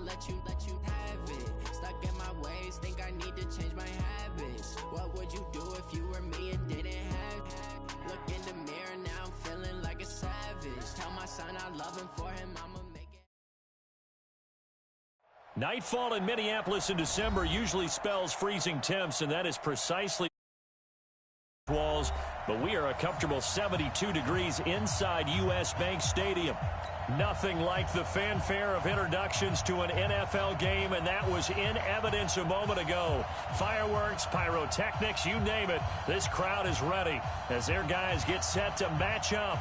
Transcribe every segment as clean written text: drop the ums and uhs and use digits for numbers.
let you have it. Stuck in my ways, think I need to change my habits. What would you do if you were me and didn't have it? Look in the mirror, now I'm feeling like a savage. Tell my son I love him, for him I'ma make it. Nightfall in Minneapolis in December usually spells freezing temps, and that is precisely walls, but we are a comfortable 72 degrees inside U.S. Bank Stadium. Nothing like the fanfare of introductions to an NFL game, and that was in evidence a moment ago. Fireworks, pyrotechnics, you name it. This crowd is ready as their guys get set to match up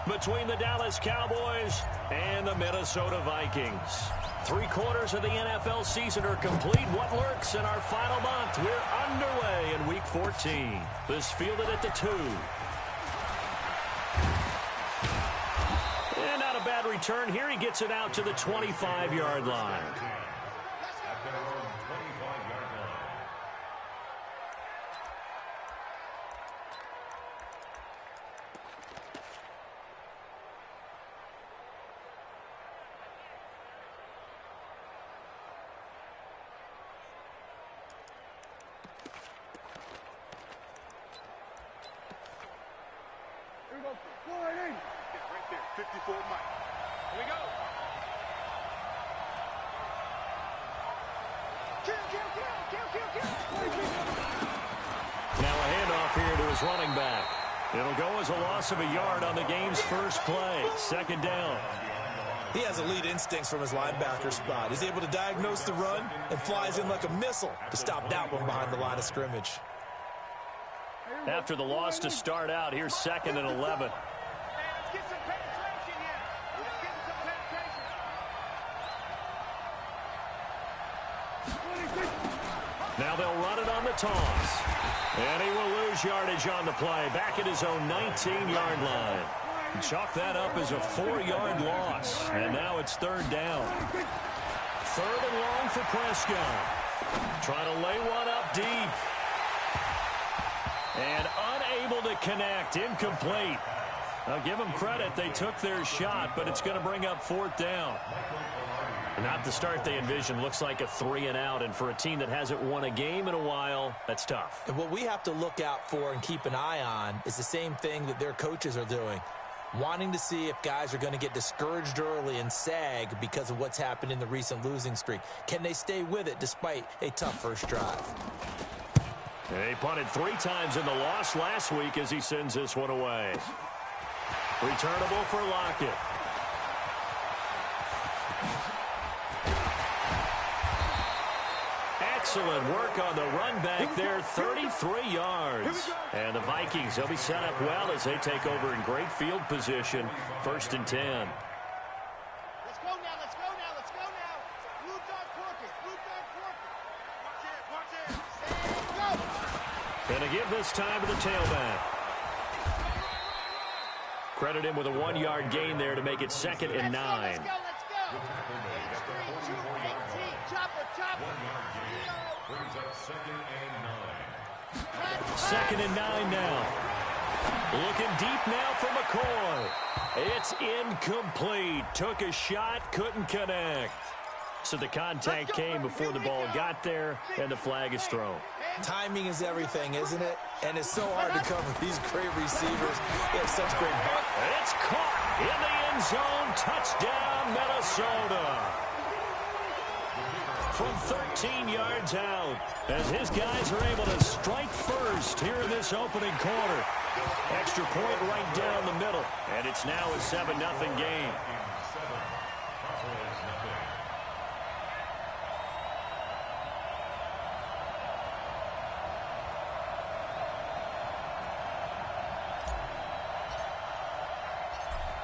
between the Dallas Cowboys and the Minnesota Vikings. 3/4 of the NFL season are complete. What lurks in our final month? We're underway in Week 14. This fielded at the 2. And not a bad return here. He gets it out to the 25-yard line. Right there, 54 Mike. Here we go. Now a handoff here to his running back. It'll go as a loss of a yard on the game's first play. Second down. He has elite instincts from his linebacker spot. He's able to diagnose the run and flies in like a missile to stop that one behind the line of scrimmage. After the loss to start out, here's 2nd and 11. Now they'll run it on the toss. And he will lose yardage on the play. Back at his own 19-yard line. Chalk that up as a 4-yard loss. And now it's 3rd down. 3rd and long for Prescott. Trying to lay one up deep. And unable to connect. Incomplete. I'll give them credit. They took their shot, but it's going to bring up 4th down. Not the start they envisioned. Looks like a 3-and-out, and for a team that hasn't won a game in a while, that's tough. And what we have to look out for and keep an eye on is the same thing that their coaches are doing. Wanting to see if guys are going to get discouraged early and sag because of what's happened in the recent losing streak. Can they stay with it despite a tough first drive? He punted 3 times in the loss last week as he sends this one away. Returnable for Lockett. Excellent work on the run back there, 33 yards. And the Vikings, they'll be set up well as they take over in great field position. 1st and 10. Let's go now, let's go now, let's go now. Blue dog Porkett, blue dog Porkett. Watch it, stand, go. And to give this time to the tailback. Credit him with a 1-yard gain there to make it 2nd and 9. Let's go, let's go. 2, 18, chopper, chopper. Brings up 2nd and 9. 2nd and 9 now. Looking deep now for McCoy. It's incomplete. Took a shot, couldn't connect. So the contact came before the ball got there, and the flag is thrown. Timing is everything, isn't it? And it's so hard to cover these great receivers. They have such great butt. It's caught in the end zone. Touchdown, Minnesota. From 13 yards out, as his guys are able to strike first here in this opening quarter. Extra point right down the middle, and it's now a 7-0 game.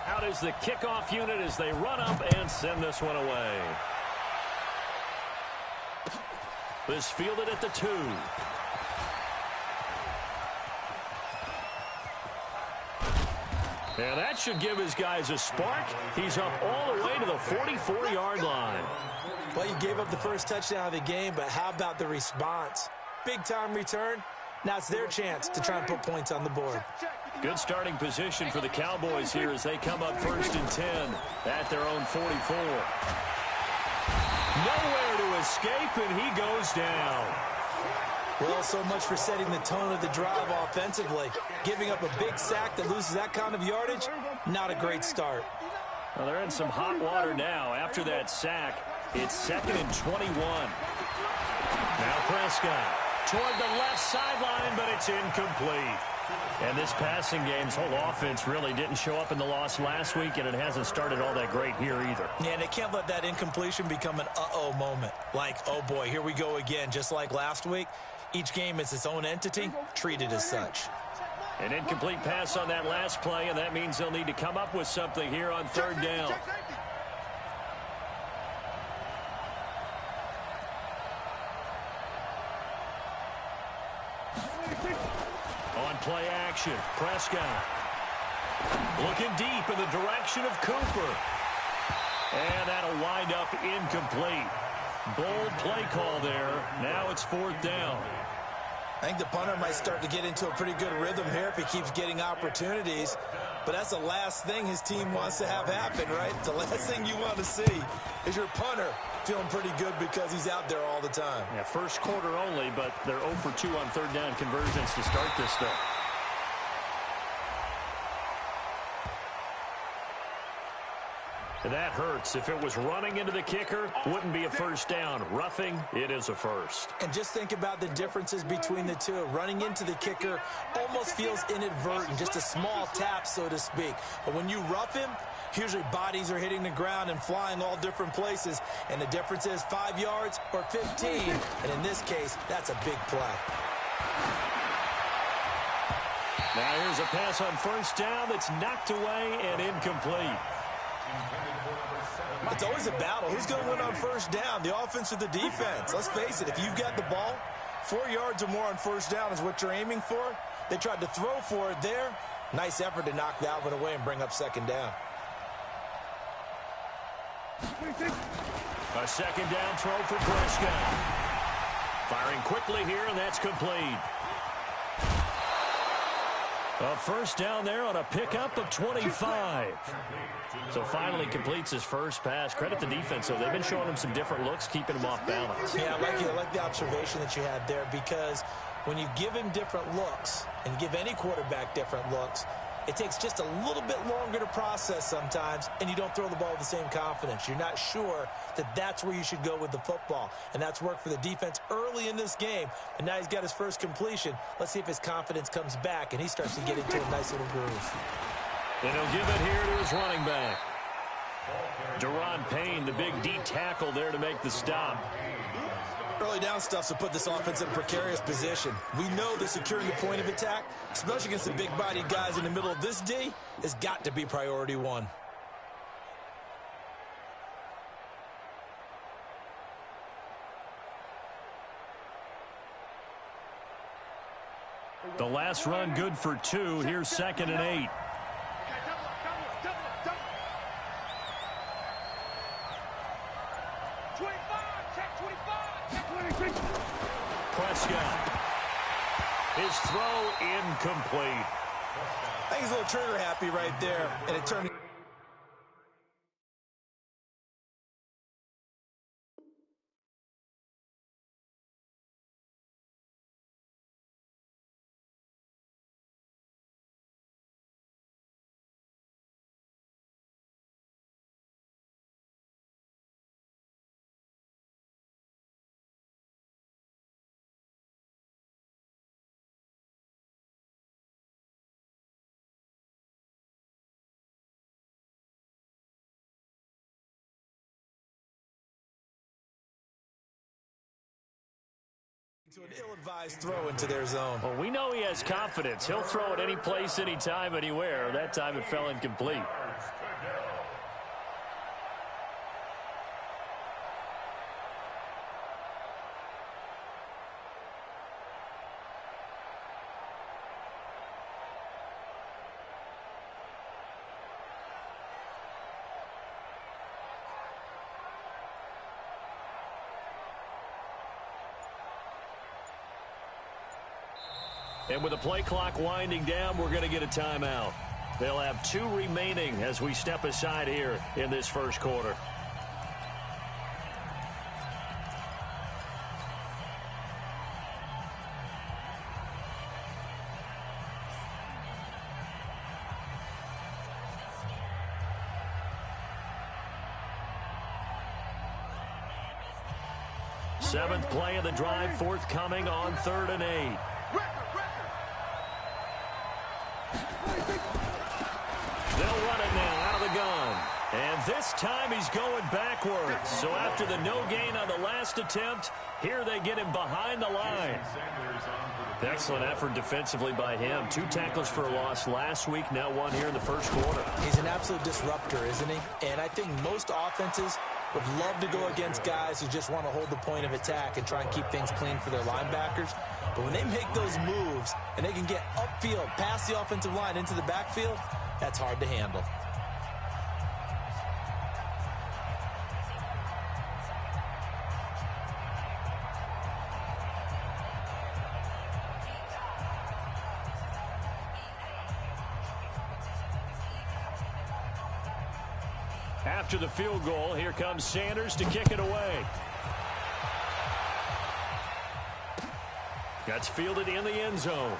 Out is the kickoff unit as they run up and send this one away. This fielded at the 2. And that should give his guys a spark. He's up all the way to the 44-yard line. Well, you gave up the first touchdown of the game, but how about the response? Big-time return. Now it's their chance to try and put points on the board. Good starting position for the Cowboys here as they come up 1st and 10 at their own 44. Nowhere to escape, and he goes down. Well, so much for setting the tone of the drive offensively. Giving up a big sack that loses that kind of yardage, not a great start. Well, they're in some hot water now. After that sack, it's 2nd and 21. Now Prescott toward the left sideline, but it's incomplete. And this passing game's whole offense really didn't show up in the loss last week, and it hasn't started all that great here either. Yeah, and they can't let that incompletion become an uh-oh moment. Like, oh boy, here we go again, just like last week. Each game is its own entity, treated as such. An incomplete pass on that last play, and that means they'll need to come up with something here on 3rd down. On play action, Prescott looking deep in the direction of Cooper. And that'll wind up incomplete. Bold play call there. Now it's 4th down. I think the punter might start to get into a pretty good rhythm here if he keeps getting opportunities. But that's the last thing his team wants to have happen, right? The last thing you want to see is your punter feeling pretty good because he's out there all the time. Yeah, first quarter only, but they're 0 for 2 on 3rd down conversions to start this thing. That hurts. If it was running into the kicker, wouldn't be a first down. Roughing, it is a first. And just think about the differences between the two. Running into the kicker almost feels inadvertent, just a small tap, so to speak. But when you rough him, usually bodies are hitting the ground and flying all different places. And the difference is 5 yards or 15. And in this case, that's a big play. Now here's a pass on 1st down that's knocked away and incomplete. It's always a battle. Who's going to win on 1st down, the offense or the defense? Let's face it, if you've got the ball, 4 yards or more on 1st down is what you're aiming for. They tried to throw for it there. Nice effort to knock that one away and bring up 2nd down. A 2nd down throw for Prescott. Firing quickly here, and that's complete. A 1st down there on a pickup of 25. So finally completes his first pass. Credit the defense, though. They've been showing him some different looks, keeping him off balance. Yeah, I like the observation that you had there, because when you give him different looks and give any quarterback different looks, it takes just a little bit longer to process sometimes, and you don't throw the ball with the same confidence. You're not sure that that's where you should go with the football, and that's worked for the defense early in this game. And now he's got his first completion. Let's see if his confidence comes back, and he starts to get into a nice little groove. And he'll give it here to his running back. Deron Payne, the big D tackle there to make the stop. Early down stuff to put this offense in a precarious position. We know that securing the point of attack, especially against the big-bodied guys in the middle of this D, has got to be priority one. The last run good for 2. Here's 2nd and 8. Prescott. His throw incomplete. I think he's a little trigger happy right there, and it turned. To an ill-advised throw into their zone. Well, we know he has confidence. He'll throw it any place, anytime, anywhere. That time it fell incomplete. And with the play clock winding down, we're going to get a timeout. They'll have 2 remaining as we step aside here in this first quarter. Seventh play of the drive forthcoming on 3rd and 8. They'll run it now out of the gun. And this time he's going backwards. So after the no gain on the last attempt, here they get him behind the line. Excellent effort defensively by him. 2 tackles for a loss last week, now 1 here in the first quarter. He's an absolute disruptor, isn't he? And I think most offenses would love to go against guys who just want to hold the point of attack and try and keep things clean for their linebackers. But when they make those moves and they can get upfield, past the offensive line into the backfield, that's hard to handle. After the field goal, here comes Sanders to kick it away. That's fielded in the end zone.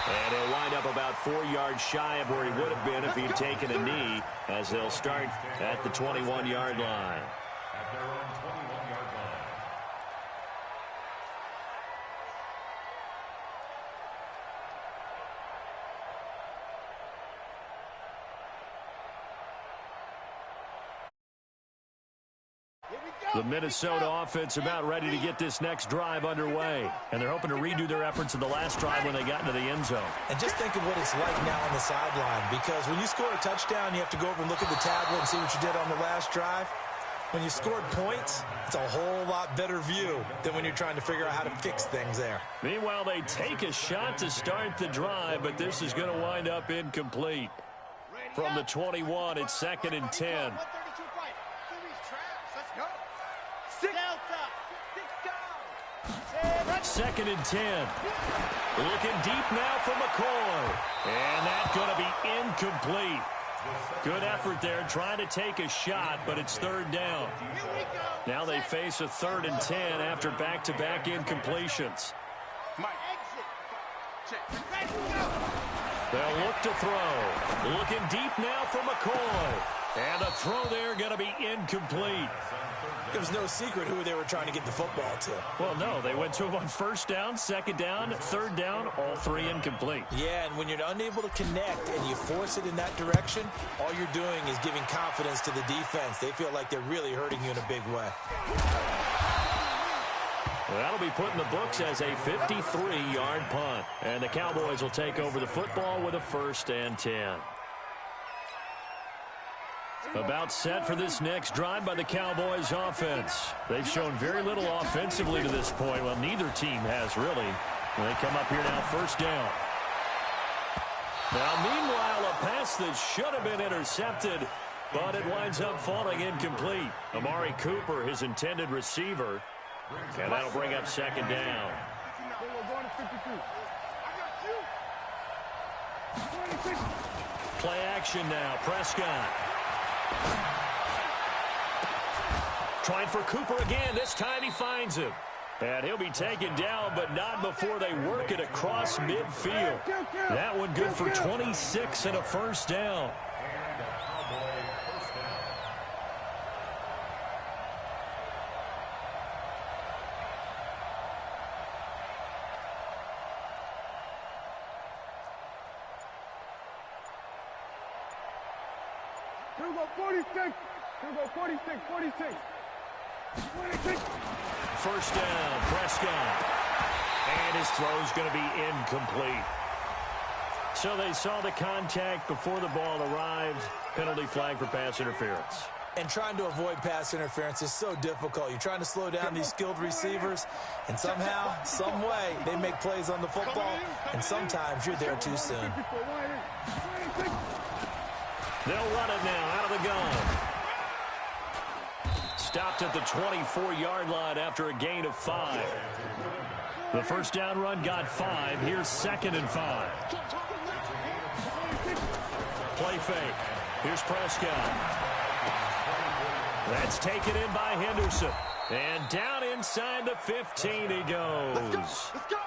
And he'll wind up about 4 yards shy of where he would have been if he'd taken a knee, as they'll start at the 21-yard line. At their own 21-yard line. The Minnesota offense about ready to get this next drive underway. And they're hoping to redo their efforts in the last drive when they got into the end zone. And just think of what it's like now on the sideline, because when you score a touchdown, you have to go over and look at the tablet and see what you did on the last drive. When you scored points, it's a whole lot better view than when you're trying to figure out how to fix things there. Meanwhile, they take a shot to start the drive, but this is going to wind up incomplete. From the 21, it's 2nd and 10. Second and 10. Looking deep now for McCoy. And that's going to be incomplete. Good effort there trying to take a shot, but it's 3rd down. Now they face a 3rd and 10 after back-to-back incompletions. They'll look to throw. Looking deep now for McCoy. And the throw there going to be incomplete. It was no secret who they were trying to get the football to. Well, no, they went to him on 1st down, 2nd down, 3rd down, all 3 incomplete. Yeah, and when you're unable to connect and you force it in that direction, all you're doing is giving confidence to the defense. They feel like they're really hurting you in a big way. Well, that'll be put in the books as a 53-yard punt. And the Cowboys will take over the football with a 1st and 10. About set for this next drive by the Cowboys offense. They've shown very little offensively to this point. Well, neither team has really. They come up here now, 1st down. Now, meanwhile, a pass that should have been intercepted, but it winds up falling incomplete. Amari Cooper, his intended receiver, and that'll bring up 2nd down. Play action now, Prescott. Trying for Cooper again. This time he finds him. And he'll be taken down, but not before they work it across midfield. That one good for 26 and a 1st down. Here we go, 46. Here we go, 46, 46. 26. 1st down, Prescott. And his throw's going to be incomplete. So they saw the contact before the ball arrived. Penalty flag for pass interference. And trying to avoid pass interference is so difficult. You're trying to slow down these skilled receivers, and somehow, some way, they make plays on the football, and sometimes you're there too soon. They'll run it now out of the gun. Stopped at the 24-yard line after a gain of 5. The 1st down run got 5. Here's 2nd and 5. Play fake. Here's Prescott. That's taken in by Henderson. And down inside the 15 he goes. Let's go.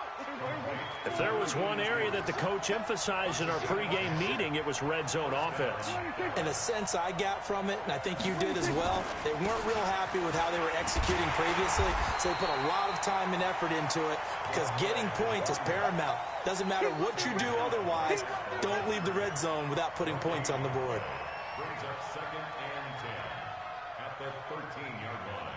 If there was one area that the coach emphasized in our pregame meeting, it was red zone offense. In a sense I got from it, and I think you did as well, they weren't real happy with how they were executing previously, so they put a lot of time and effort into it because getting points is paramount. Doesn't matter what you do otherwise, don't leave the red zone without putting points on the board. Brings up 2nd and 10 at the 13-yard line.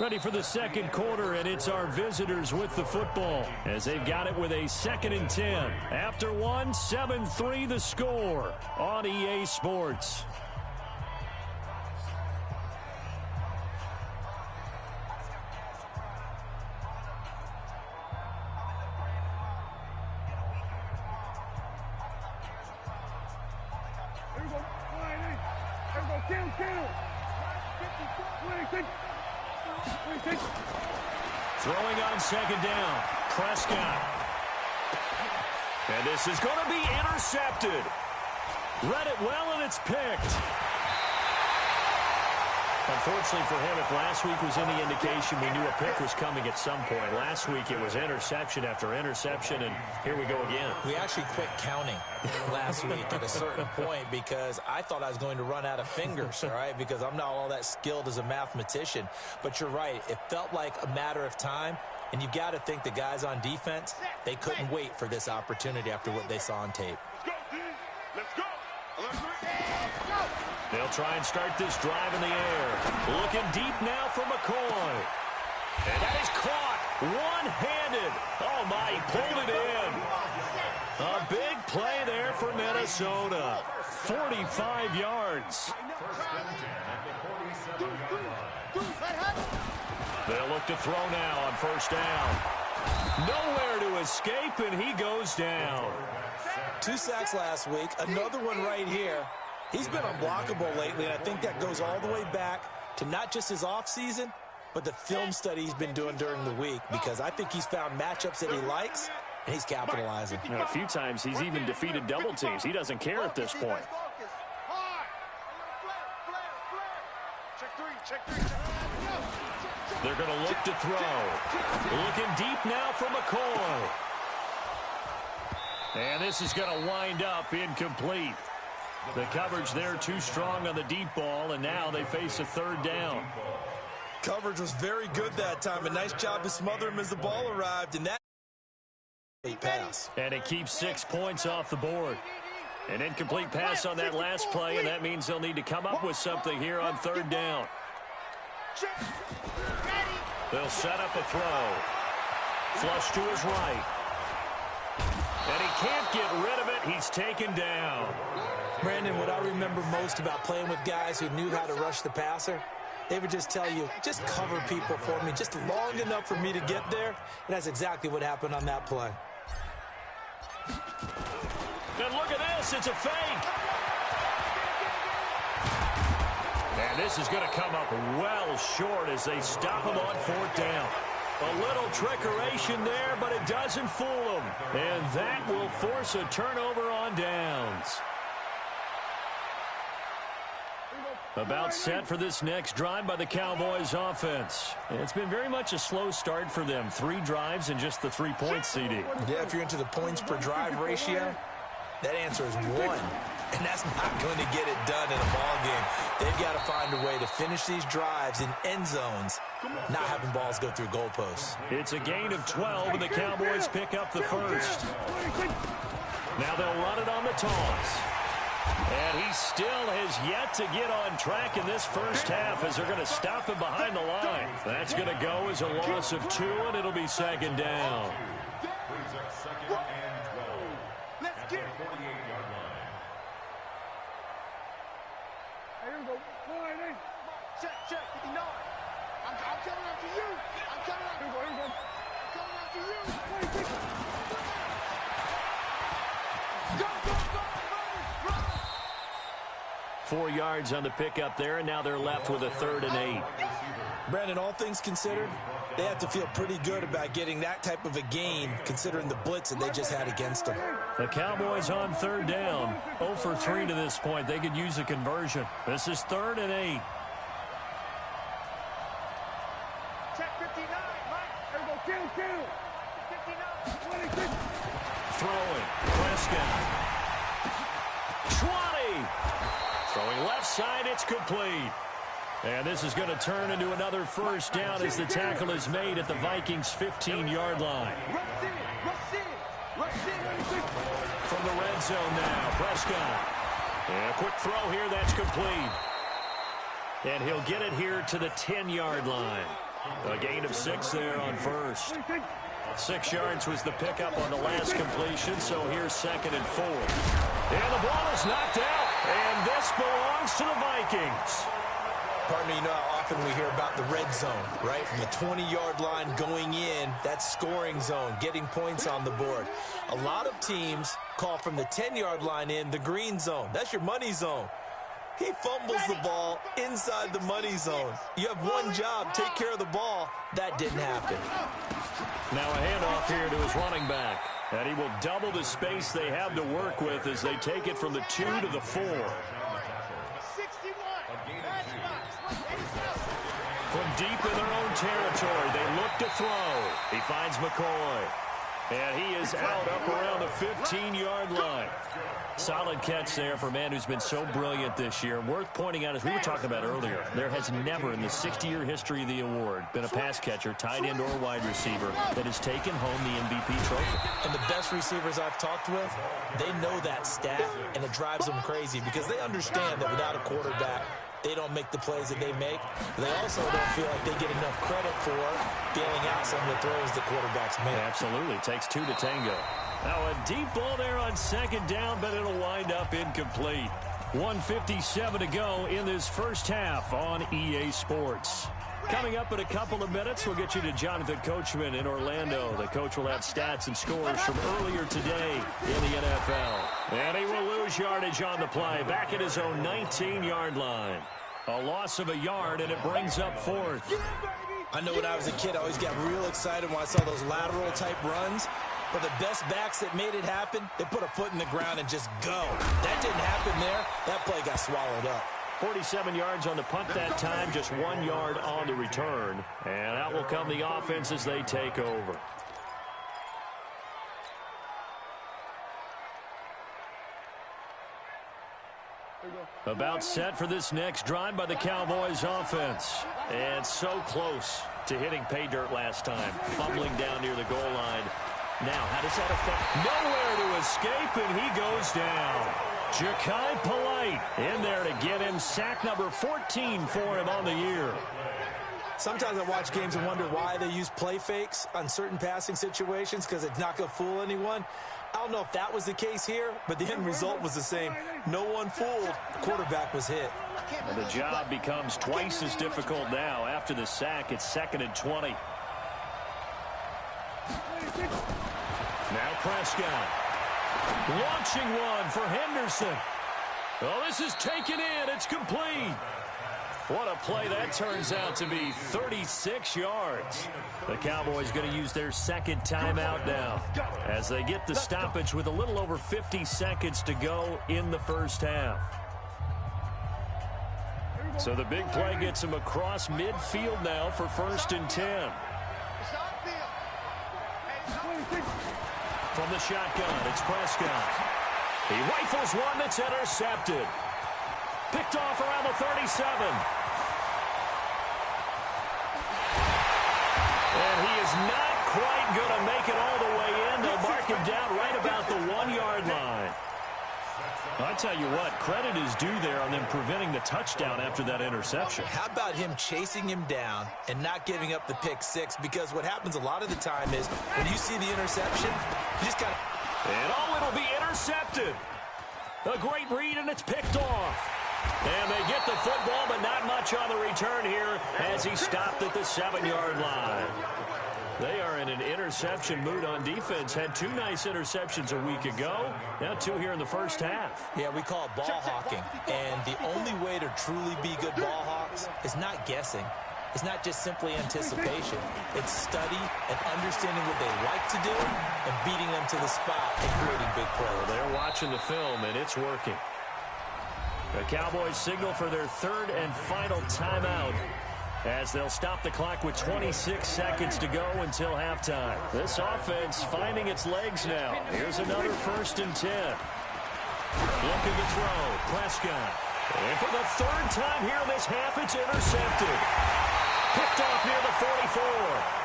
Ready for the second quarter, and it's our visitors with the football as they've got it with a 2nd and 10. After one, 7-3 the score on EA Sports. Throwing on 2nd down, Prescott. And this is going to be intercepted. Read it well, and it's picked. Unfortunately for him, if last week was any indication, we knew a pick was coming at some point. Last week it was interception after interception, and here we go again. We actually quit counting last week at a certain point because I thought I was going to run out of fingers, all right, because I'm not all that skilled as a mathematician. But you're right. It felt like a matter of time, and you've got to think the guys on defense, they couldn't wait for this opportunity after what they saw on tape. Let's go. They'll try and start this drive in the air. Looking deep now for McCoy. And that is caught one-handed. Oh, my, he pulled it in. A big play there for Minnesota. 45 yards. They'll look to throw now on 1st down. Nowhere to escape, and he goes down. 2 sacks last week, another one right here. He's been unblockable lately, and I think that goes all the way back to not just his offseason, but the film study he's been doing during the week, because I think he's found matchups that he likes, and he's capitalizing. And a few times he's even defeated double teams. He doesn't care at this point. They're going to look to throw. Looking deep now for McCoy. And this is going to wind up incomplete. The coverage there too strong on the deep ball, and now they face a 3rd down. Coverage was very good that time. A nice job to smother him as the ball arrived, and that pass. And it keeps 6 points off the board. An incomplete pass on that last play, and that means they'll need to come up with something here on 3rd down. They'll set up a throw. Flush to his right. And he can't get rid of it. He's taken down. Brandon, what I remember most about playing with guys who knew how to rush the passer, they would just tell you, just cover people for me, just long enough for me to get there. And that's exactly what happened on that play. And look at this. It's a fake. And this is going to come up well short as they stop him on 4th down. A little trickeration there, but it doesn't fool them. And that will force a turnover on downs. About set for this next drive by the Cowboys offense. It's been very much a slow start for them. 3 drives and just the 3 points, CD. Yeah, if you're into the points per drive ratio, that answer is 1. And that's not going to get it done in a ball game. They've got to find a way to finish these drives in end zones, not having balls go through goalposts. It's a gain of 12, and the Cowboys pick up the 1st. Now they'll run it on the toss. And he still has yet to get on track in this first half as they're going to stop him behind the line. That's going to go as a loss of 2, and it'll be 2nd down. Brings up 2nd and 12 at the 48-yard line. Here we go. Check. 59. I'm coming after you. I'm coming after you. I'm coming after you. Go. 4 yards on the pickup there, and now they're left with a 3rd and 8. Brandon, all things considered, they have to feel pretty good about getting that type of a gain, considering the blitz that they just had against them. The Cowboys on third down. 0 for 3 to this point. They could use a conversion. This is 3rd and 8. Check 59, Mike. There we go. Kill. 59. Throwing. Prescott. 20. Throwing left side. It's complete. And this is going to turn into another first down as the tackle is made at the Vikings' 15-yard line. From the red zone now, Prescott. And a quick throw here, that's complete. And he'll get it here to the 10-yard line. A gain of 6 there on first. 6 yards was the pickup on the last completion, so here's 2nd and 4. And the ball is knocked out, and this belongs to the Vikings. Partner, you know how often we hear about the red zone, right? From the 20-yard line going in, that's scoring zone, getting points on the board. A lot of teams call from the 10-yard line in the green zone. That's your money zone. He fumbles the ball inside the money zone. You have one job, take care of the ball. That didn't happen. Now a handoff here to his running back. And he will double the space they have to work with as they take it from the 2 to the 4. From deep in their own territory, they look to throw. He finds McCoy. And he is out up around the 15-yard line. Solid catch there for a man who's been so brilliant this year. Worth pointing out, as we were talking about earlier, there has never in the 60-year history of the award been a pass catcher, tight end, or wide receiver that has taken home the MVP trophy. And the best receivers I've talked with, they know that stat, and it drives them crazy because they understand that without a quarterback, they don't make the plays that they make. They also don't feel like they get enough credit for bailing out some of the throws the quarterbacks make. Absolutely. Takes 2 to tango. Now a deep ball there on 2nd down, but it'll wind up incomplete. 1:57 to go in this first half on EA Sports. Coming up in a couple of minutes, we'll get you to Jonathan Coachman in Orlando. The coach will have stats and scores from earlier today in the NFL. And he will lose yardage on the play, back at his own 19-yard line. A loss of a yard, and it brings up 4th. I know when I was a kid, I always got real excited when I saw those lateral-type runs. But the best backs that made it happen, they put a foot in the ground and just go. That didn't happen there. That play got swallowed up. 47 yards on the punt that time, just 1 yard on the return. And out will come the offense as they take over. About set for this next drive by the Cowboys offense. And so close to hitting pay dirt last time. Fumbling down near the goal line. Now, how does that affect? Nowhere to escape, and he goes down. Ja'Kai Polite in there to get him sack number 14 for him on the year. Sometimes I watch games and wonder why they use play fakes on certain passing situations because it's not going to fool anyone. I don't know if that was the case here, but the end result was the same. No one fooled. The quarterback was hit. And the job becomes twice as difficult now. After the sack, it's 2nd and 20. Now Prescott. Launching one for Henderson. Oh, this is taken in. It's complete. What a play that turns out to be. 36 yards. The Cowboys going to use their 2nd timeout now as they get the stoppage with a little over 50 seconds to go in the first half. So the big play gets him across midfield now for 1st and 10. From the shotgun, it's Prescott. He rifles one that's intercepted. Picked off around the 37. And he is not quite going to make it all the way in. They'll mark him down right about the 1-yard line. I tell you what, credit is due there on them preventing the touchdown after that interception. How about him chasing him down and not giving up the pick 6? Because what happens a lot of the time is when you see the interception, you just got to... And it'll be intercepted. A great read, and it's picked off. And they get the football, but not much on the return here as he stopped at the 7-yard line. They are in an interception mood on defense. Had 2 nice interceptions a week ago. Now 2 here in the first half. Yeah, we call it ball hawking. And the only way to truly be good ball hawks is not guessing. is not just simply anticipation. It's study and understanding what they like to do and beating them to the spot and creating big plays. They're watching the film, and it's working. The Cowboys signal for their third and final timeout as they'll stop the clock with 26 seconds to go until halftime. This offense finding its legs now. Here's another 1st and 10. Looking to throw. Prescott. And for the third time here this half, it's intercepted. Picked off near the 44.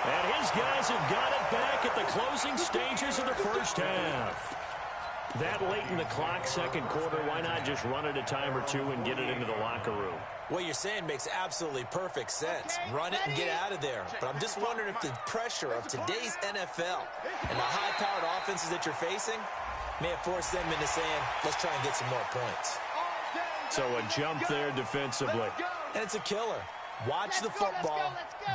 And his guys have got it back at the closing stages of the first half. That late in the clock, second quarter, why not just run it a time or two and get it into the locker room? What you're saying makes absolutely perfect sense. Run it and get out of there. But I'm just wondering if the pressure of today's NFL and the high-powered offenses that you're facing may have forced them into saying, let's try and get some more points. So a jump there defensively. And it's a killer. Watch the football.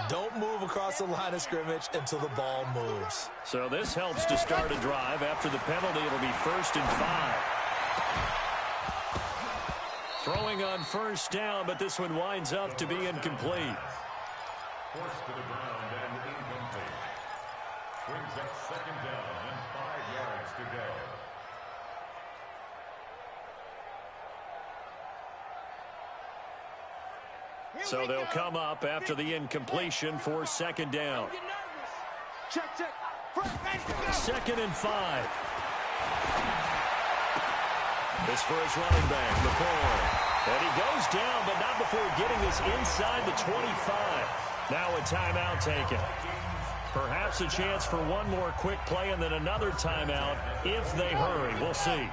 Don't move across the line of scrimmage until the ball moves. So this helps to start a drive. After the penalty, it'll be 1st and 5. Throwing on 1st down, but this one winds up to be incomplete. Forced to the ground and incomplete. Brings up 2nd down and 5 yards to go. So they'll come up after the incompletion for 2nd down. Check. 2nd and 5. This for his running back, McCoy. And he goes down, but not before getting this inside the 25. Now a timeout taken. Perhaps a chance for one more quick play and then another timeout if they hurry. We'll see.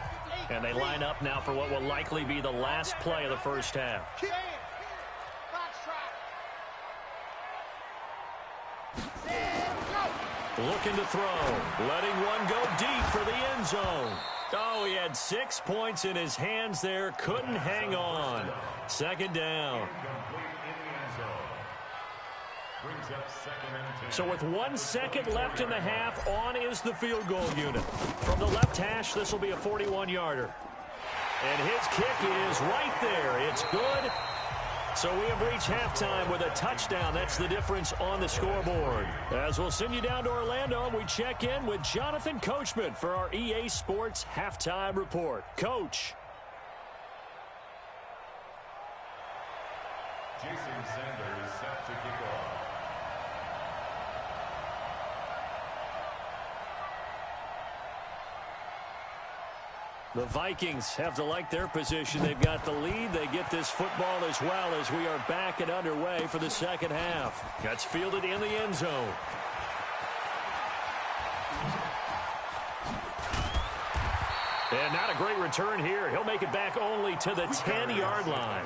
And they line up now for what will likely be the last play of the first half. Looking to throw. Letting one go deep for the end zone. Oh, he had 6 points in his hands there. Couldn't hang on. 2nd down. So with 1 second left in the half, on is the field goal unit. From the left hash, this will be a 41-yarder. And his kick is right there. It's good. So we have reached halftime with a touchdown. That's the difference on the scoreboard. As we'll send you down to Orlando, we check in with Jonathan Coachman for our EA Sports Halftime Report. Coach. Jason Sanders set to kick off. The Vikings have to like their position. They've got the lead. They get this football as well as we are back and underway for the second half. Gets fielded in the end zone. And not a great return here. He'll make it back only to the 10-yard line.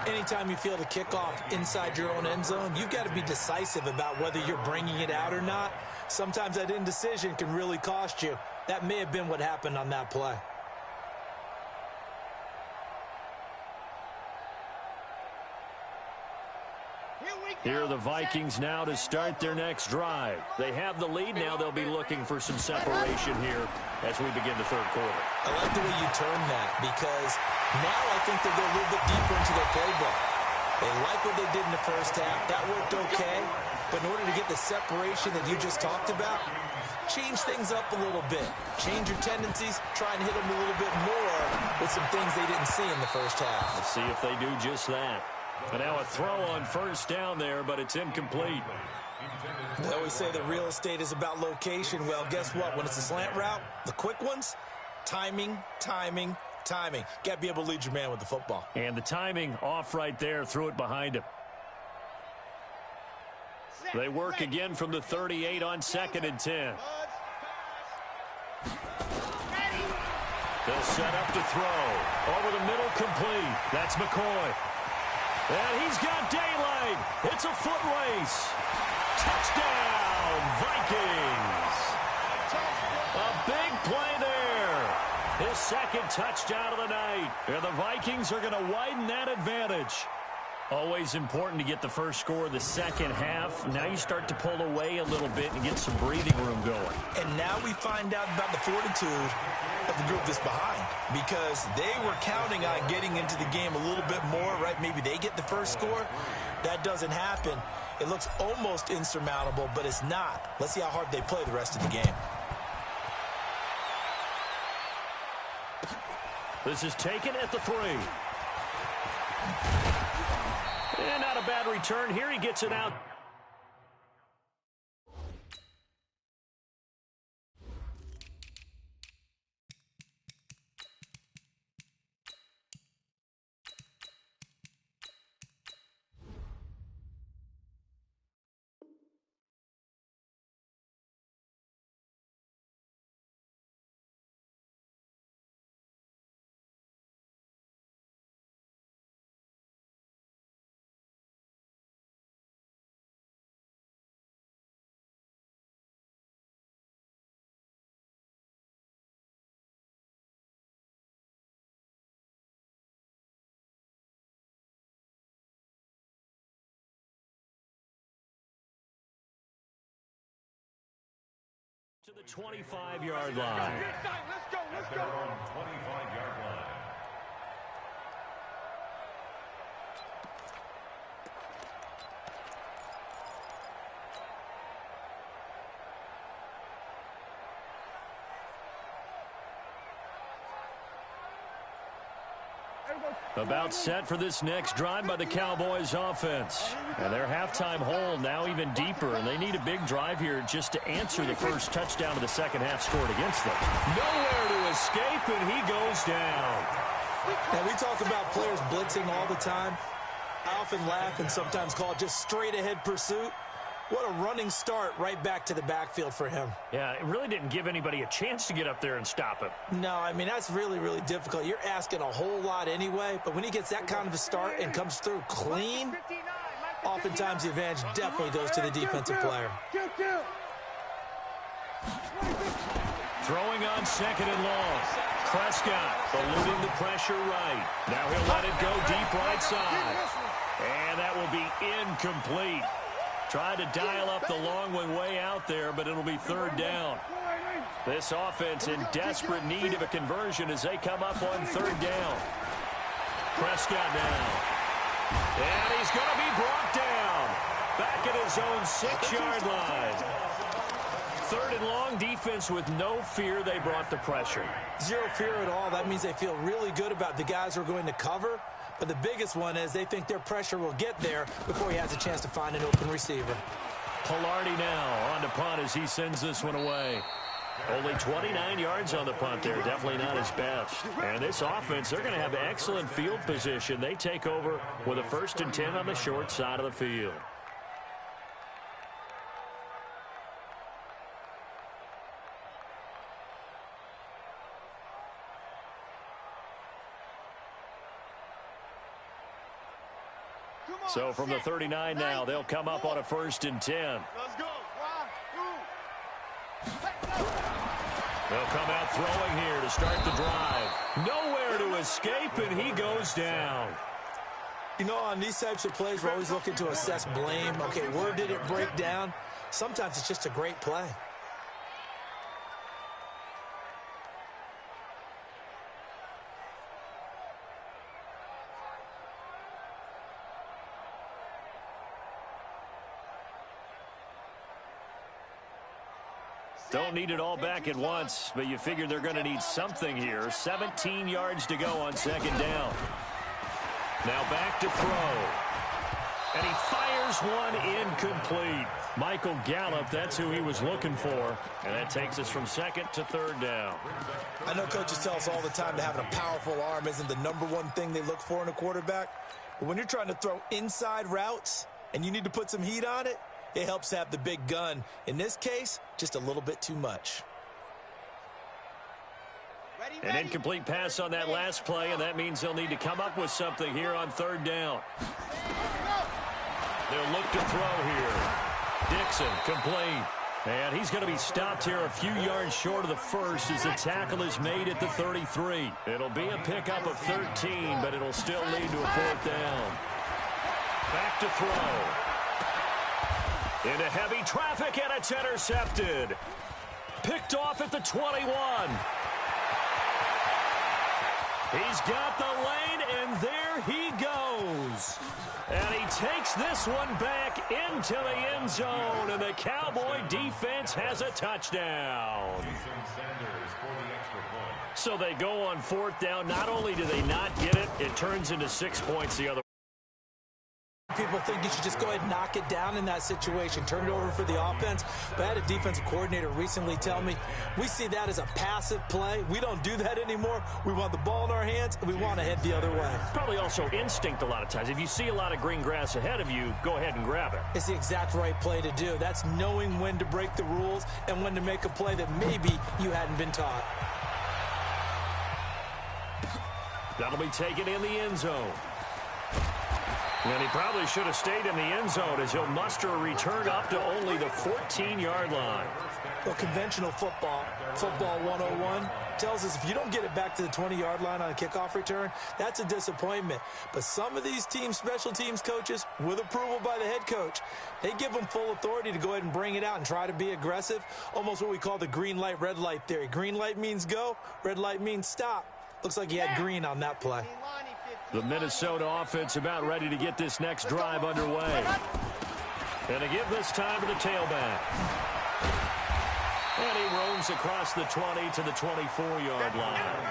Anytime you field a kickoff inside your own end zone, you've got to be decisive about whether you're bringing it out or not. Sometimes that indecision can really cost you. That may have been what happened on that play. Here are the Vikings now to start their next drive. They have the lead. Now they'll be looking for some separation here as we begin the third quarter. I like the way you turn that because now I think they go a little bit deeper into their playbook. They like what they did in the first half. That worked okay. But in order to get the separation that you just talked about, change things up a little bit. Change your tendencies. Try and hit them a little bit more with some things they didn't see in the first half. Let's see if they do just that. And now a throw on 1st down there, but it's incomplete. They always say that real estate is about location. Well, guess what? When it's a slant route, the quick ones, timing. Got to be able to lead your man with the football. And the timing off right there. Threw it behind him. They work again from the 38 on 2nd and 10. They'll set up to throw. Over the middle, complete. That's McCoy. And he's got daylight. It's a foot race. Touchdown, Vikings. A big play there. His 2nd touchdown of the night. And the Vikings are going to widen that advantage. Always important to get the first score of the second half. Now you start to pull away a little bit and get some breathing room going. And now we find out about the fortitude of the group that's behind, because they were counting on getting into the game a little bit more, right? Maybe they get the first score. That doesn't happen. It looks almost insurmountable, but it's not. Let's see how hard they play the rest of the game. This is taken at the 3. And not a bad return. Here he gets it out. To the 25-yard line. Let's go. At their own 25-yard line. About set for this next drive by the Cowboys offense. And their halftime hole now even deeper, and they need a big drive here just to answer the first touchdown of the second half scored against them. Nowhere to escape, and he goes down. Now, we talk about players blitzing all the time. I often laugh and sometimes call it just straight-ahead pursuit. What a running start right back to the backfield for him. Yeah, it really didn't give anybody a chance to get up there and stop him. No, I mean, that's really, really difficult. You're asking a whole lot anyway, but when he gets that kind of a start and comes through clean, oftentimes the advantage definitely goes to the defensive player. Throwing on second and long. Prescott eluding the pressure right. Now he'll let it go deep right side. And that will be incomplete. Tried to dial up the long one way out there, but it'll be third down. This offense in desperate need of a conversion as they come up on third down. Prescott now. And he's going to be brought down. Back at his own 6-yard line. Third and long, defense with no fear. They brought the pressure. Zero fear at all. That means they feel really good about the guys who are going to cover. But the biggest one is they think their pressure will get there before he has a chance to find an open receiver. Pilardi now on to punt as he sends this one away. Only 29 yards on the punt there. Definitely not his best. And this offense, they're going to have excellent field position. They take over with a 1st and 10 on the short side of the field. So from the 39 now, they'll come up on a 1st and 10. Let's go. 1, 2. They'll come out throwing here to start the drive. Nowhere to escape, and he goes down. You know, on these types of plays, we're always looking to assess blame. Okay, where did it break down? Sometimes it's just a great play. Don't need it all back at once, but you figure they're going to need something here. 17 yards to go on second down. Now back to throw. And he fires one incomplete. Michael Gallup, that's who he was looking for. And that takes us from second to third down. I know coaches tell us all the time that having a powerful arm isn't the #1 thing they look for in a quarterback. But when you're trying to throw inside routes and you need to put some heat on it, it helps to have the big gun. In this case, just a little bit too much. An incomplete pass on that last play, and that means they'll need to come up with something here on third down. They'll look to throw here. Dixon, complete. And he's going to be stopped here a few yards short of the first as the tackle is made at the 33. It'll be a pickup of 13, but it'll still lead to a 4th down. Back to throw. Into heavy traffic, and it's intercepted. Picked off at the 21. He's got the lane, and there he goes. And he takes this one back into the end zone, and the Cowboy defense has a touchdown. So they go on fourth down. Not only do they not get it, it turns into 6 points the other way. People think you should just go ahead and knock it down in that situation, turn it over for the offense. But I had a defensive coordinator recently tell me, we see that as a passive play. We don't do that anymore. We want the ball in our hands, and we want to head the other way. Probably also instinct a lot of times. If you see a lot of green grass ahead of you, go ahead and grab it. It's the exact right play to do. That's knowing when to break the rules and when to make a play that maybe you hadn't been taught. That'll be taken in the end zone. And he probably should have stayed in the end zone as he'll muster a return up to only the 14-yard line. Well, conventional football 101, tells us if you don't get it back to the 20-yard line on a kickoff return, that's a disappointment. But some of these special teams coaches, with approval by the head coach, they give them full authority to go ahead and bring it out and try to be aggressive, almost what we call the green light, red light theory. Green light means go, red light means stop. Looks like he had green on that play. The Minnesota offense about ready to get this next drive underway. And to give this time to the tailback. And he roams across the 20 to the 24-yard line.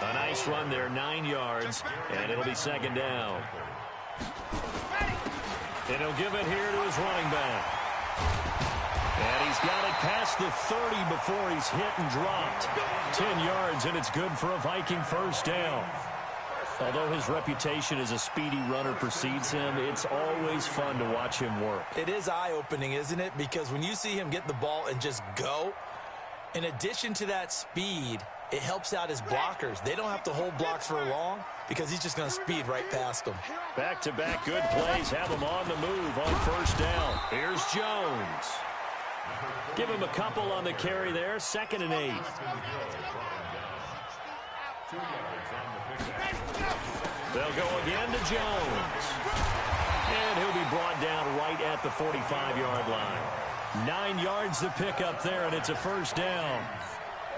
A nice run there, 9 yards, and it'll be second down. And he'll give it here to his running back. And he's got it past the 30 before he's hit and dropped. 10 yards, and it's good for a Viking first down. Although his reputation as a speedy runner precedes him, it's always fun to watch him work. It is eye-opening, isn't it? Because when you see him get the ball and just go, in addition to that speed, it helps out his blockers. They don't have to hold blocks for long because he's just going to speed right past them. Back-to-back good plays have him on the move on first down. Here's Jones. Give him a couple on the carry there, 2nd and 8. They'll go again to Jones. And he'll be brought down right at the 45-yard line. 9 yards to pick up there, and it's a first down.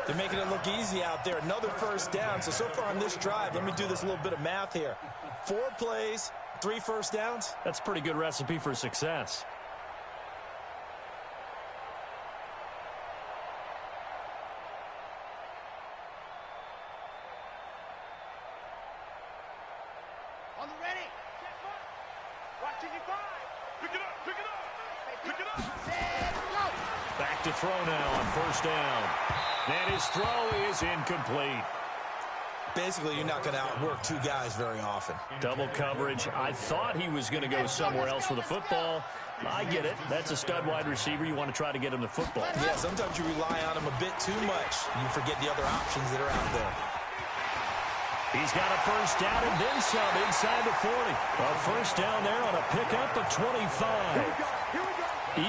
They're making it look easy out there. Another first down. So far on this drive, let me do this little bit of math here. 4 plays, 3 first downs. That's a pretty good recipe for success. Back to throw now on first down. And his throw is incomplete. Basically, you're not going to outwork 2 guys very often. Double coverage. I thought he was going to go somewhere else with the football. I get it. That's a stud wide receiver. You want to try to get him the football. Yeah, sometimes you rely on him a bit too much. You forget the other options that are out there. He's got a first down and then some inside the 40. A first down there on a pickup of 25.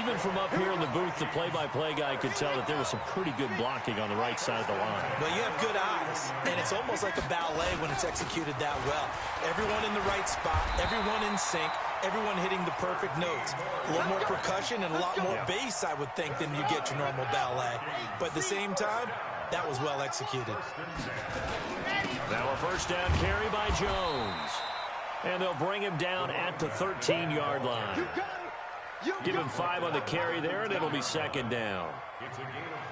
Even from up here in the booth, the play-by-play guy could tell that there was some pretty good blocking on the right side of the line. Well, you have good eyes, and it's almost like a ballet when it's executed that well. Everyone in the right spot, everyone in sync, everyone hitting the perfect notes. A little more percussion and a lot more bass, I would think, than you get your normal ballet. But at the same time, that was well executed. Now a first down carry by Jones. And they'll bring him down at the 13-yard line. Give him 5 on the carry there, and it'll be second down.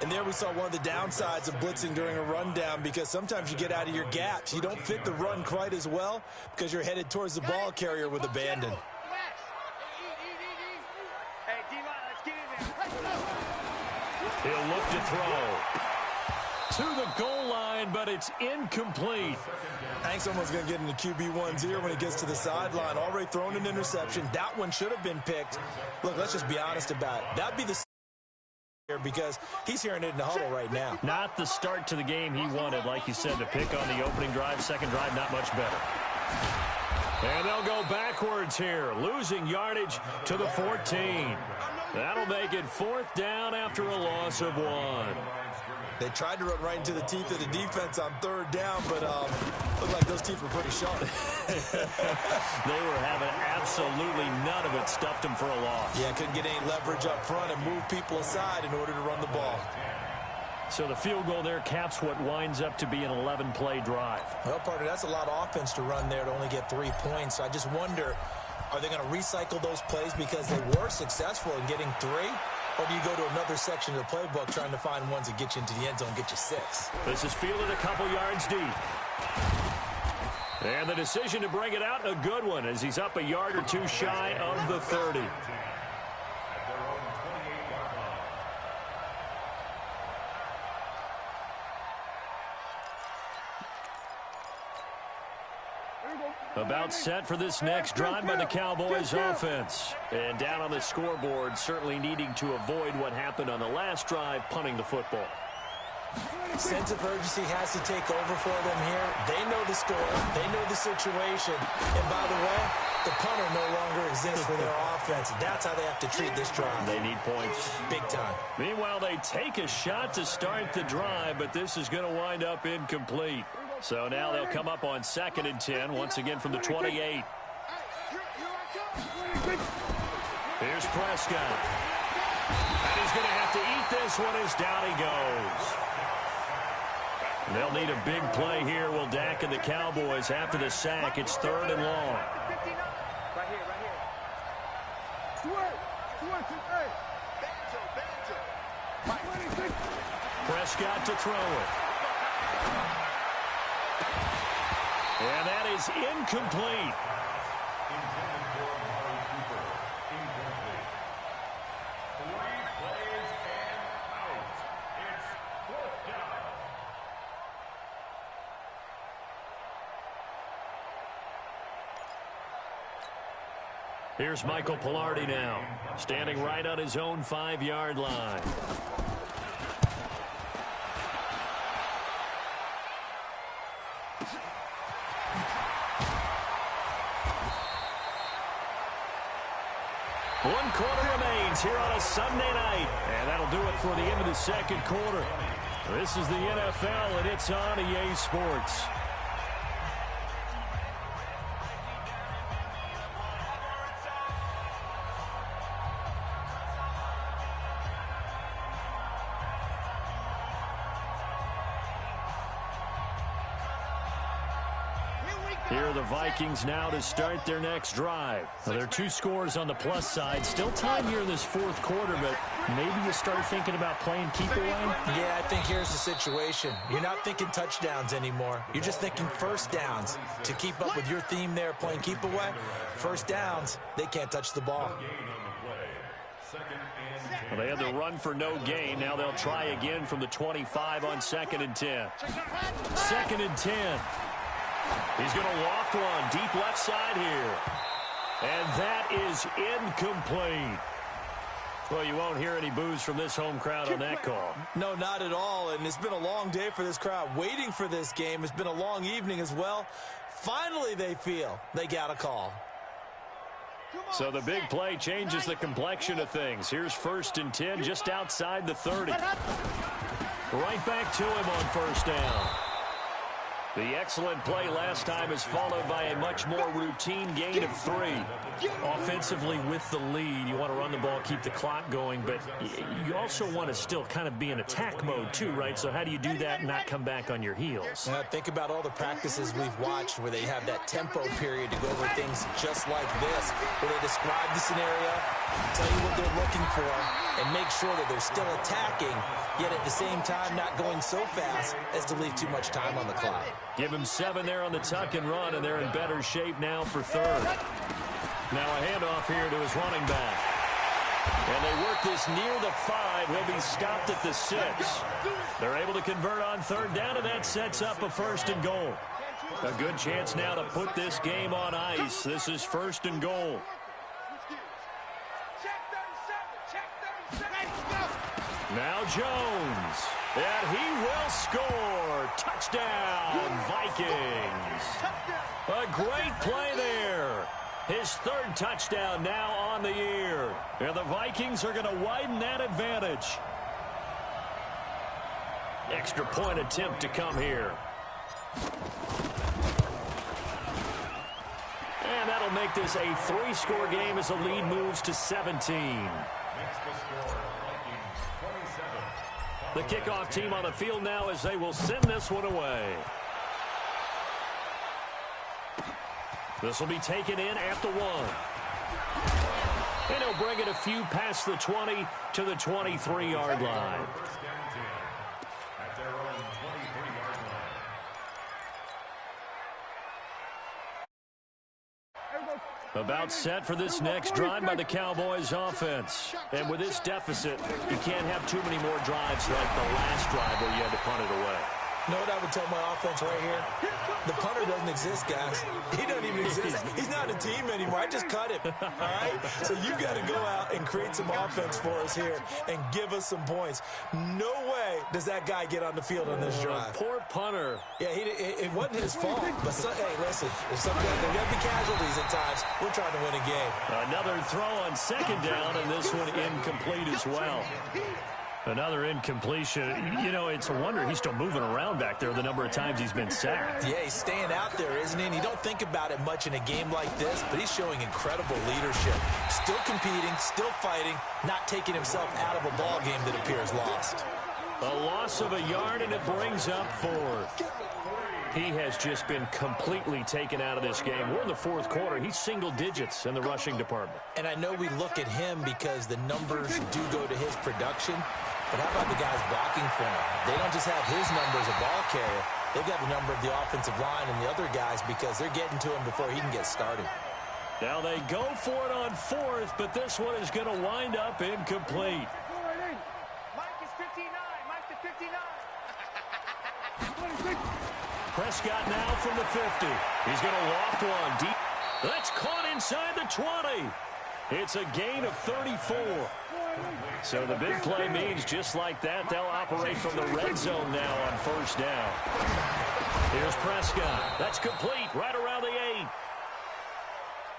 And there we saw one of the downsides of blitzing during a rundown, because sometimes you get out of your gaps. You don't fit the run quite as well because you're headed towards the ball carrier with abandon. He'll look to throw to the goal line, but it's incomplete. I think someone's going to get into QB1's here when he gets to the sideline. Already thrown an interception. That one should have been picked. Look, let's just be honest about it. That'd be the here because he's hearing it in the huddle right now. Not the start to the game he wanted, like you said, to pick on the opening drive. Second drive, not much better. And they'll go backwards here, losing yardage to the 14. That'll make it 4th down after a loss of 1. They tried to run right into the teeth of the defense on third down, but looked like those teeth were pretty sharp. They were having absolutely none of it. Stuffed them for a loss. Yeah, couldn't get any leverage up front and move people aside in order to run the ball. So the field goal there caps what winds up to be an 11-play drive. Well, partner, that's a lot of offense to run there to only get 3 points. So I just wonder, are they going to recycle those plays because they were successful in getting 3? Or do you go to another section of the playbook trying to find ones that get you into the end zone and get you 6? This is fielded a couple yards deep. And the decision to bring it out, a good one, as he's up a yard or 2 shy of the 30. About set for this next drive by the Cowboys offense. And down on the scoreboard, certainly needing to avoid what happened on the last drive, punting the football. Sense of urgency has to take over for them here. They know the score. They know the situation. And by the way, the punter no longer exists for their offense. That's how they have to treat this drive. They need points. Big time. Meanwhile, they take a shot to start the drive, but this is going to wind up incomplete. So now they'll come up on 2nd and 10, once again from the 28. Here's Prescott. And he's going to have to eat this one as down he goes. They'll need a big play here. Will Dak and the Cowboys after the sack. It's 3rd and long. Right here. Prescott to throw it. And that is incomplete. Intended for Amari Cooper. Incomplete. 3 plays and out. It's 4th down. Here's Michael Pilardi now, standing right on his own 5-yard line. One quarter remains here on a Sunday night. And that'll do it for the end of the 2nd quarter. This is the NFL, and it's on EA Sports. Here are the Vikings now to start their next drive. Now, there are 2 scores on the plus side. Still time here in this 4th quarter, but maybe you start thinking about playing keep away? Yeah, I think here's the situation. You're not thinking touchdowns anymore. You're just thinking first downs. To keep up with your theme there, playing keep away, first downs, they can't touch the ball. Well, they had the run for no gain. Now they'll try again from the 25 on 2nd and 10. 2nd and 10. He's going to loft one deep left side here. And that is incomplete. Well, you won't hear any boos from this home crowd on that call. No, not at all. And it's been a long day for this crowd waiting for this game. It's been a long evening as well. Finally, they feel they got a call. So the big play changes the complexion of things. Here's 1st and 10 just outside the 30. Right back to him on 1st down. The excellent play last time is followed by a much more routine gain of 3. Offensively with the lead, you want to run the ball, keep the clock going, but you also want to still kind of be in attack mode too, right? So how do you do that and not come back on your heels? Think about all the practices we've watched where they have that tempo period to go over things just like this, where they describe the scenario, tell you what they're looking for, and make sure that they're still attacking, yet at the same time not going so fast as to leave too much time on the clock. Give him 7 there on the tuck and run, and they're in better shape now for 3rd. Now a handoff here to his running back. And they work this near the 5. He'll be stopped at the 6. They're able to convert on 3rd down, and that sets up a 1st and goal. A good chance now to put this game on ice. This is 1st and goal. Now Jones. And he will score. Touchdown, Vikings. A great play there. His 3rd touchdown now on the year. And the Vikings are going to widen that advantage. Extra point attempt to come here. And that'll make this a 3-score game as the lead moves to 17. The kickoff team on the field now as they will send this one away. This will be taken in at the 1. And he'll bring it a few past the 20 to the 23-yard line. About set for this next drive by the Cowboys offense. And with this deficit, you can't have too many more drives like the last drive where you had to punt it away. You know what I would tell my offense right here? The punter doesn't exist, guys. He doesn't even exist. He's not a team anymore. I just cut him. All right? So you've got to go out and create some offense for us here and give us some points. No way does that guy get on the field on this drive. Poor punter. Yeah, it wasn't his fault. But, hey, listen, there's got to be casualties at times. We're trying to win a game. Another throw on second down, and this one incomplete as well. Another incompletion. You know, it's a wonder he's still moving around back there the number of times he's been sacked. Yeah, he's staying out there, isn't he? And you don't think about it much in a game like this, but he's showing incredible leadership. Still competing, still fighting, not taking himself out of a ball game that appears lost. A loss of a yard, and it brings up 4th. He has just been completely taken out of this game. We're in the 4th quarter. He's single digits in the rushing department. And I know we look at him because the numbers do go to his production. But how about the guys blocking for him? They don't just have his number as a ball carrier. They've got the number of the offensive line and the other guys because they're getting to him before he can get started. Now they go for it on 4th, but this one is going to wind up incomplete. Mike is 59. Mike to 59. Prescott now from the 50. He's going to loft one deep. That's caught inside the 20. It's a gain of 34. So the big play means just like that, they'll operate from the red zone now on 1st down. Here's Prescott. That's complete right around the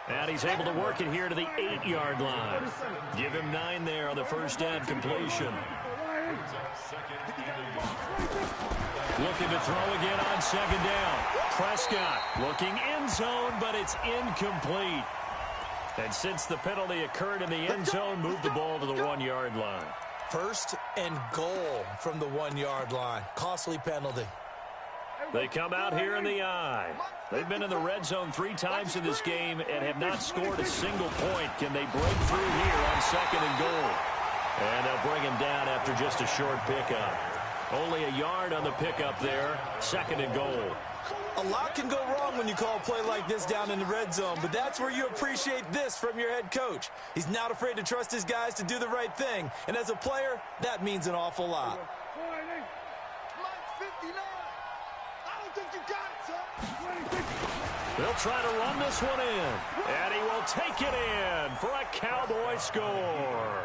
8. And he's able to work it here to the 8-yard line. Give him 9 there on the 1st down completion. Looking to throw again on 2nd down. Prescott looking end zone, but it's incomplete. And since the penalty occurred in the end zone, moved the ball to the 1-yard line. 1st and goal from the 1-yard line. Costly penalty. They come out here in the eye. They've been in the red zone 3 times in this game and have not scored a single point. Can they break through here on 2nd and goal? And they'll bring him down after just a short pickup. Only a yard on the pickup there. 2nd and goal. A lot can go wrong when you call a play like this down in the red zone, but that's where you appreciate this from your head coach. He's not afraid to trust his guys to do the right thing, and as a player, that means an awful lot. Mike 59. I don't think you got it, son. They'll try to run this one in, and he will take it in for a Cowboy score.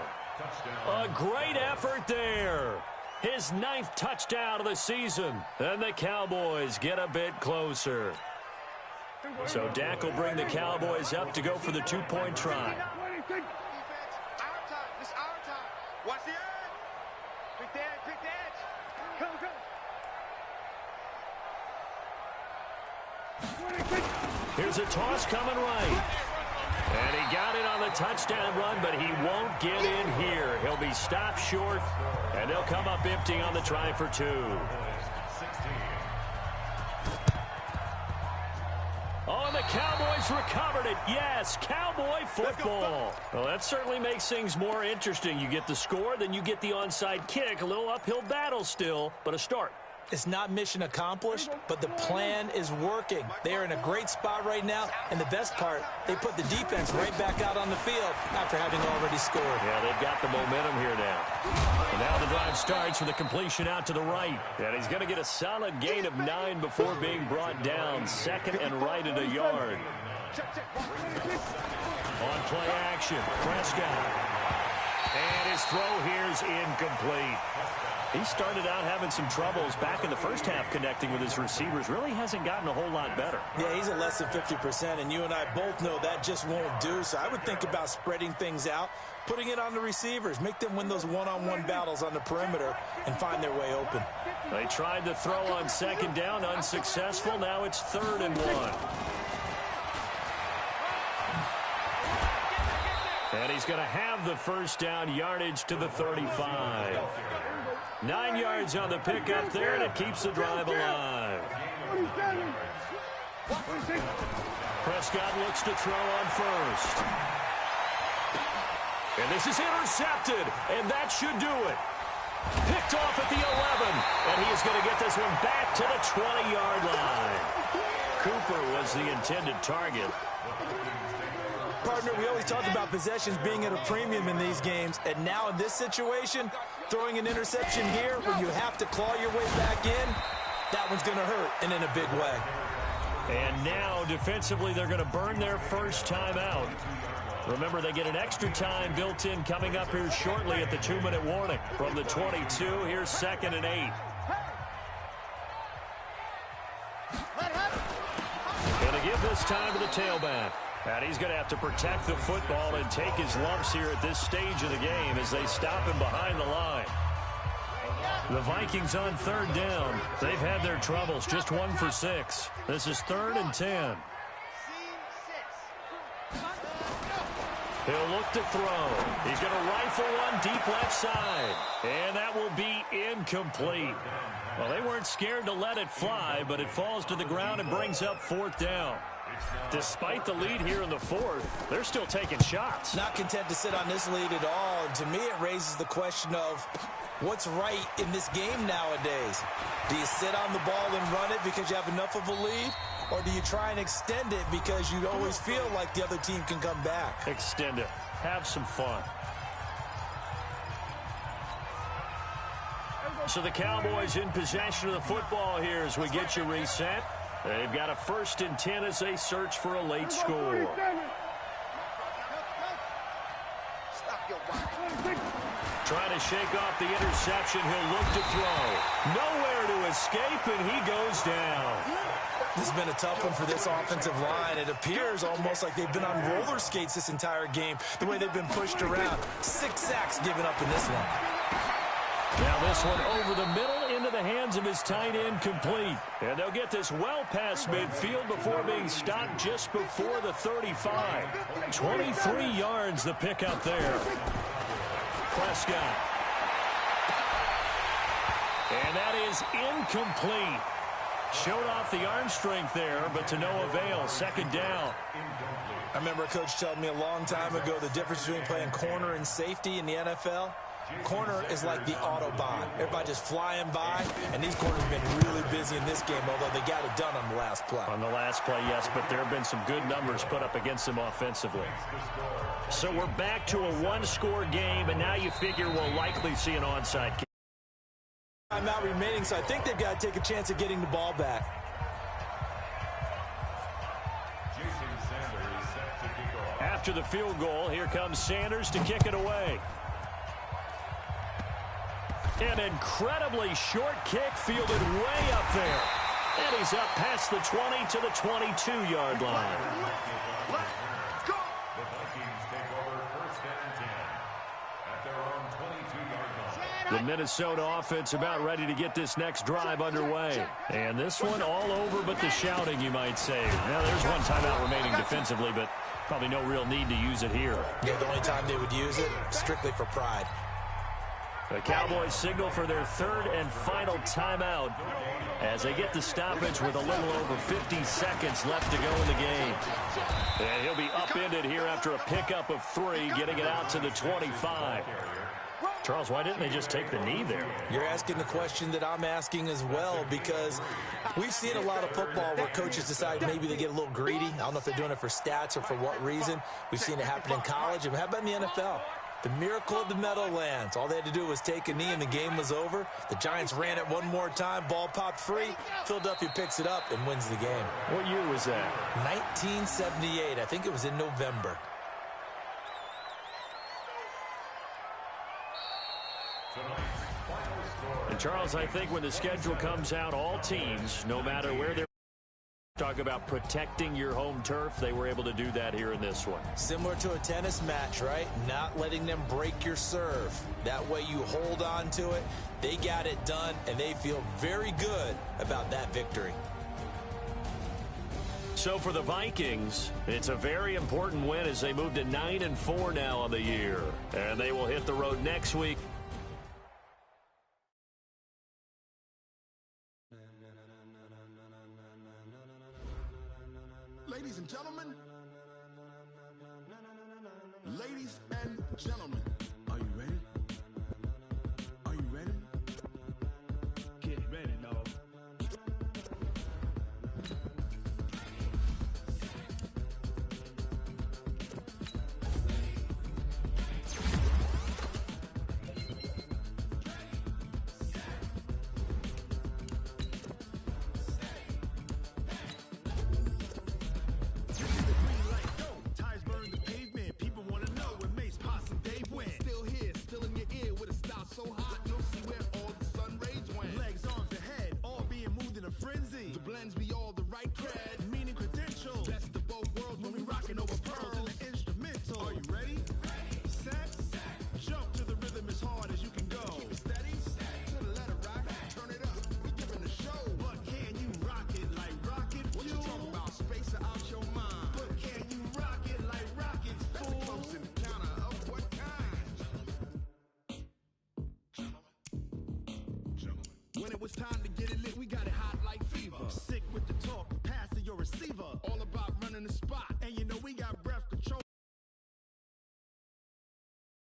A great effort there. His 9th touchdown of the season, and the Cowboys get a bit closer. So Dak will bring the Cowboys up to go for the 2-point try. Defense, our time. This our time. Watch the edge. Pick the edge. Pick the edge. Come. Here's a toss coming right. And he got it on the touchdown run, but he won't get in here. He'll be stopped short, and they'll come up empty on the try for 2. Oh, and the Cowboys recovered it. Yes, Cowboy football. Well, that certainly makes things more interesting. You get the score, then you get the onside kick. A little uphill battle still, but a start. It's not mission accomplished, but the plan is working. They are in a great spot right now, and the best part, they put the defense right back out on the field after having already scored. Yeah, they've got the momentum here now. And now the drive starts with a completion out to the right. And he's going to get a solid gain of 9 before being brought down. 2nd and right at a yard. On play action, Prescott. And his throw here's incomplete. He started out having some troubles back in the first half connecting with his receivers. Really hasn't gotten a whole lot better. Yeah, he's at less than 50%, and you and I both know that just won't do. So I would think about spreading things out, putting it on the receivers, make them win those one-on-one battles on the perimeter and find their way open. They tried to throw on second down, unsuccessful. Now it's 3rd and 1. And he's going to have the first down, yardage to the 35. 9 yards on the pickup there, and it keeps the drive alive. Prescott looks to throw on first. And this is intercepted, and that should do it. Picked off at the 11, and he is going to get this one back to the 20-yard line. Cooper was the intended target. Partner, we always talk about possessions being at a premium in these games, and now in this situation, throwing an interception here when you have to claw your way back in, that one's going to hurt, and in a big way. And now, defensively, they're going to burn their first time out. Remember, they get an extra time built in coming up here shortly at the 2-minute warning. From the 22, here's 2nd and 8. Going to give this time to the tailback. And he's going to have to protect the football and take his lumps here at this stage of the game as they stop him behind the line. The Vikings on 3rd down. They've had their troubles, just 1 for 6. This is 3rd and 10. He'll look to throw. He's going to rifle one deep left side. And that will be incomplete. Well, they weren't scared to let it fly, but it falls to the ground and brings up 4th down. Despite the lead here in the 4th, they're still taking shots. Not content to sit on this lead at all. And to me, it raises the question of what's right in this game nowadays. Do you sit on the ball and run it because you have enough of a lead? Or do you try and extend it because you always feel like the other team can come back? Extend it. Have some fun. So the Cowboys in possession of the football here as we get you reset. They've got a 1st and 10 as they search for a late score. Trying to shake off the interception. He'll look to throw. Nowhere to escape, and he goes down. This has been a tough one for this offensive line. It appears almost like they've been on roller skates this entire game, the way they've been pushed around. 6 sacks given up in this one. Now this one over the middle into the hands of his tight end, complete. And they'll get this well past midfield before being stopped just before the 35. 23 yards the pickup there. Prescott. And that is incomplete. Showed off the arm strength there, but to no avail. 2nd down. I remember a coach telling me a long time ago the difference between playing corner and safety in the NFL. Corner is like the Autobahn. Everybody just flying by, and these corners have been really busy in this game, although they got it done on the last play. On the last play, yes, but there have been some good numbers put up against them offensively. So we're back to a 1-score game, and now you figure we'll likely see an onside kick. Timeout remaining, so I think they've got to take a chance at getting the ball back. After the field goal, here comes Sanders to kick it away. An incredibly short kick fielded way up there. And he's up past the 20 to the 22-yard line. The Vikings take over 1st and 10 at their own 22-yard line. The Minnesota offense about ready to get this next drive underway. And this one all over but the shouting, you might say. Now, there's one timeout remaining defensively, but probably no real need to use it here. Yeah, the only time they would use it, strictly for pride. The Cowboys signal for their 3rd and final timeout as they get the stoppage with a little over 50 seconds left to go in the game. And he'll be upended here after a pickup of 3, getting it out to the 25. Charles, why didn't they just take the knee there? You're asking the question that I'm asking as well, because we've seen a lot of football where coaches decide maybe they get a little greedy. I don't know if they're doing it for stats or for what reason. We've seen it happen in college. And how about in the NFL? The miracle of the Meadowlands. All they had to do was take a knee and the game was over. The Giants ran it one more time. Ball popped free. Philadelphia picks it up and wins the game. What year was that? 1978. I think it was in November. Tonight's final And Charles, I think when the schedule comes out, all teams, no matter where they're talk about protecting your home turf, they were able to do that here in this one. Similar to a tennis match, right? Not letting them break your serve. That way you hold on to it. They got it done, and they feel very good about that victory. So for the Vikings, it's a very important win as they move to 9-4 now on the year. And they will hit the road next week. Ladies and gentlemen, are you ready? Are you ready? Get ready, dog. When it was time to get it lit, we got it hot.